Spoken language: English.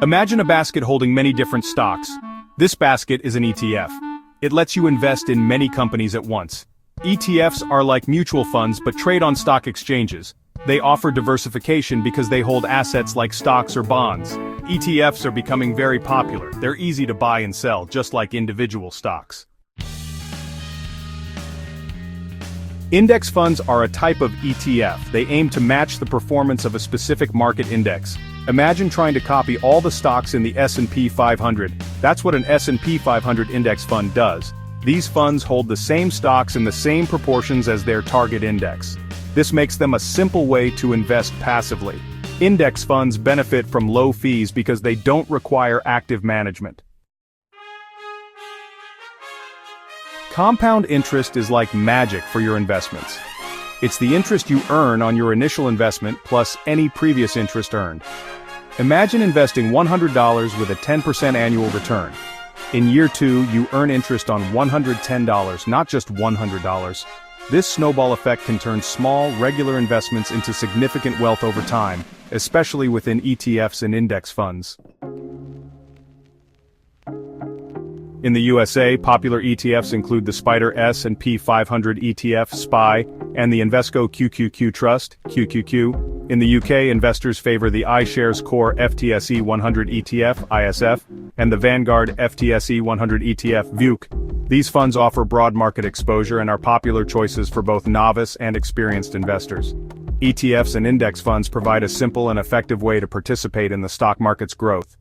Imagine a basket holding many different stocks. This basket is an ETF. It lets you invest in many companies at once. ETFs are like mutual funds but trade on stock exchanges. They offer diversification because they hold assets like stocks or bonds. ETFs are becoming very popular. They're easy to buy and sell, just like individual stocks. Index funds are a type of ETF. They aim to match the performance of a specific market index. Imagine trying to copy all the stocks in the S&P 500. That's what an S&P 500 index fund does. These funds hold the same stocks in the same proportions as their target index. This makes them a simple way to invest passively. Index funds benefit from low fees because they don't require active management. Compound interest is like magic for your investments. It's the interest you earn on your initial investment plus any previous interest earned. Imagine investing $100 with a 10% annual return. In year 2, you earn interest on $110, not just $100. This snowball effect can turn small, regular investments into significant wealth over time, especially within ETFs and index funds. In the USA, popular ETFs include the Spider S&P 500 ETF SPY and the Invesco QQQ Trust QQQ. In the UK, investors favor the iShares Core FTSE 100 ETF ISF and the Vanguard FTSE 100 ETF VUC. These funds offer broad market exposure and are popular choices for both novice and experienced investors. ETFs and index funds provide a simple and effective way to participate in the stock market's growth.